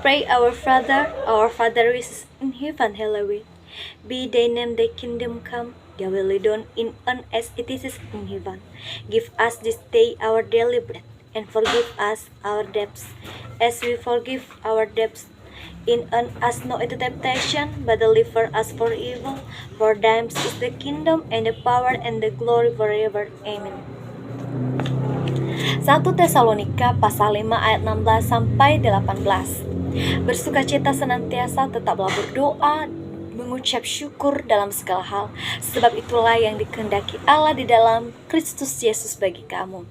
pray our Father who is in heaven, hallowed be thy name, thy kingdom come, thy will be done in earth as it is in heaven. Give us this day our daily bread, and forgive us our debts, as we forgive our debts. In us not into temptation, but deliver us from evil. For thine is the kingdom, and the power, and the glory forever. Amen. 1 Tesalonika pasal 5 ayat 16 sampai 18. Bersukacita senantiasa, tetaplah berdoa, mengucap syukur dalam segala hal, sebab itulah yang dikehendaki Allah di dalam Kristus Yesus bagi kamu.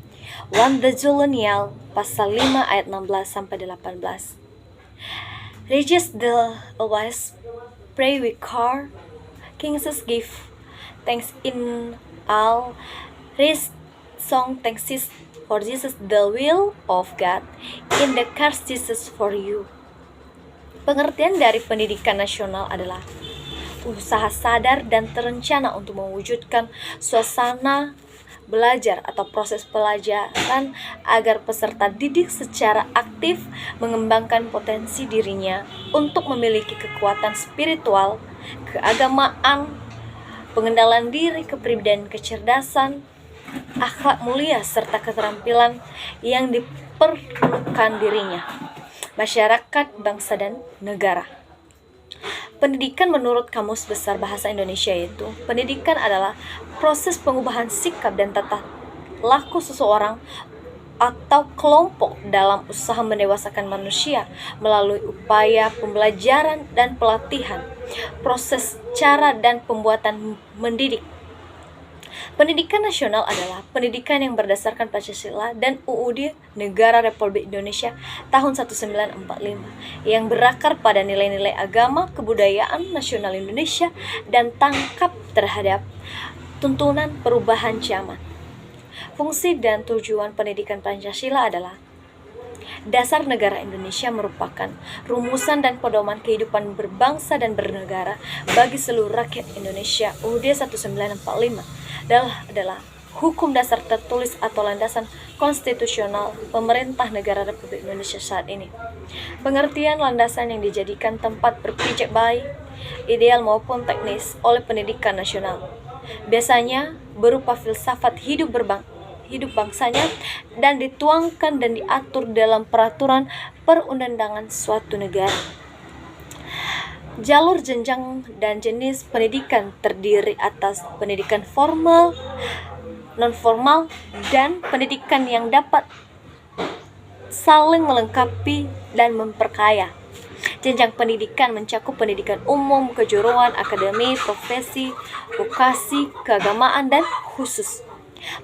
1 Thessalonians pasal 5 ayat 16 sampai 18. Rejoice always, pray with care, King Jesus give thanks in all, raise song thanks for Jesus the will of God in the Christ Jesus for you. Pengertian dari pendidikan nasional adalah usaha sadar dan terencana untuk mewujudkan suasana belajar atau proses pelajaran agar peserta didik secara aktif mengembangkan potensi dirinya untuk memiliki kekuatan spiritual, keagamaan, pengendalian diri, kepribadian, kecerdasan, akhlak mulia, serta keterampilan yang diperlukan dirinya, masyarakat, bangsa, dan negara. Pendidikan menurut Kamus Besar Bahasa Indonesia yaitu, pendidikan adalah proses pengubahan sikap dan tata laku seseorang atau kelompok dalam usaha mendewasakan manusia melalui upaya pembelajaran dan pelatihan, proses, cara, dan pembuatan mendidik. Pendidikan nasional adalah pendidikan yang berdasarkan Pancasila dan UUD Negara Republik Indonesia tahun 1945 yang berakar pada nilai-nilai agama, kebudayaan nasional Indonesia dan tangkap terhadap tuntunan perubahan zaman. Fungsi dan tujuan pendidikan Pancasila adalah dasar negara Indonesia, merupakan rumusan dan pedoman kehidupan berbangsa dan bernegara bagi seluruh rakyat Indonesia. UUD 1945 adalah hukum dasar tertulis atau landasan konstitusional pemerintah negara Republik Indonesia saat ini. Pengertian landasan yang dijadikan tempat berpijak baik, ideal maupun teknis oleh pendidikan nasional, biasanya berupa filsafat hidup bangsanya dan dituangkan dan diatur dalam peraturan perundang-undangan suatu negara. Jalur, jenjang, dan jenis pendidikan terdiri atas pendidikan formal, non-formal, dan pendidikan yang dapat saling melengkapi dan memperkaya. Jenjang pendidikan mencakup pendidikan umum, kejuruan, akademi, profesi, vokasi, keagamaan, dan khusus.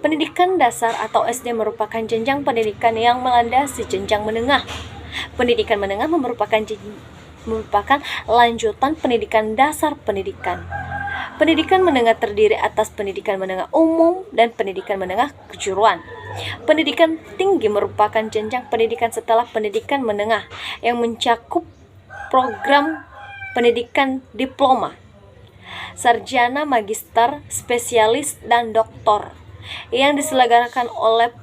Pendidikan dasar atau SD merupakan jenjang pendidikan yang melandasi jenjang menengah. Pendidikan menengah merupakan lanjutan pendidikan dasar pendidikan. Pendidikan menengah terdiri atas pendidikan menengah umum dan pendidikan menengah kejuruan. Pendidikan tinggi merupakan jenjang pendidikan setelah pendidikan menengah yang mencakup program pendidikan diploma, sarjana, magister, spesialis, dan doktor yang diselenggarakan oleh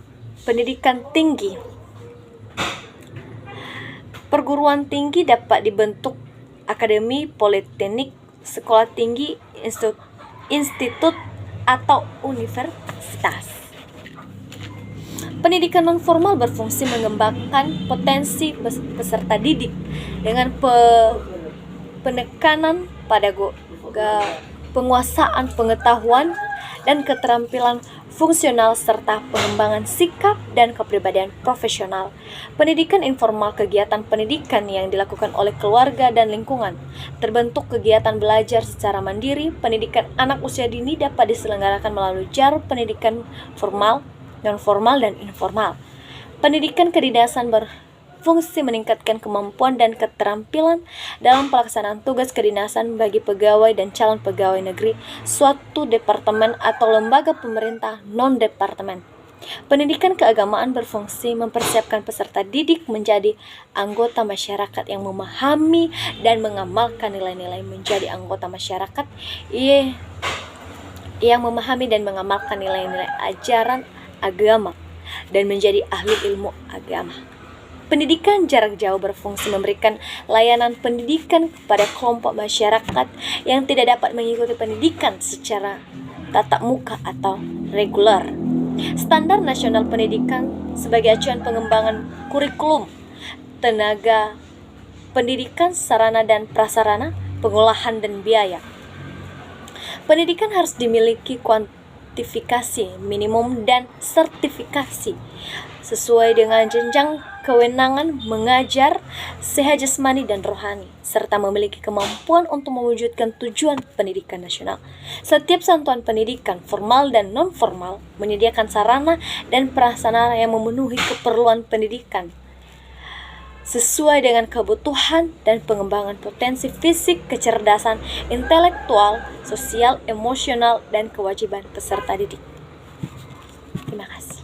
pendidikan tinggi. Perguruan tinggi dapat dibentuk akademi, politeknik, sekolah tinggi, institut, atau universitas. Pendidikan non-formal berfungsi mengembangkan potensi peserta didik dengan penekanan pada penguasaan pengetahuan dan keterampilan fungsional serta pengembangan sikap dan kepribadian profesional. Pendidikan informal, kegiatan pendidikan yang dilakukan oleh keluarga dan lingkungan. Terbentuk kegiatan belajar secara mandiri. Pendidikan anak usia dini dapat diselenggarakan melalui jalur pendidikan formal, non-formal, dan informal. Pendidikan kedinasan berfungsi meningkatkan kemampuan dan keterampilan dalam pelaksanaan tugas kedinasan bagi pegawai dan calon pegawai negeri suatu departemen atau lembaga pemerintah non-departemen. Pendidikan keagamaan berfungsi mempersiapkan peserta didik menjadi anggota masyarakat yang memahami dan mengamalkan nilai-nilai, menjadi anggota masyarakat yang memahami dan mengamalkan nilai-nilai ajaran agama dan menjadi ahli ilmu agama. Pendidikan jarak jauh berfungsi memberikan layanan pendidikan kepada kelompok masyarakat yang tidak dapat mengikuti pendidikan secara tatap muka atau reguler. Standar Nasional Pendidikan sebagai acuan pengembangan kurikulum, tenaga pendidikan, sarana dan prasarana, pengolahan dan biaya. Pendidikan harus dimiliki kuantifikasi minimum dan sertifikasi sesuai dengan jenjang kewenangan mengajar, sehat jasmani dan rohani, serta memiliki kemampuan untuk mewujudkan tujuan pendidikan nasional. Setiap satuan pendidikan, formal dan non-formal, menyediakan sarana dan prasarana yang memenuhi keperluan pendidikan sesuai dengan kebutuhan dan pengembangan potensi fisik, kecerdasan, intelektual, sosial, emosional, dan kewajiban peserta didik. Terima kasih.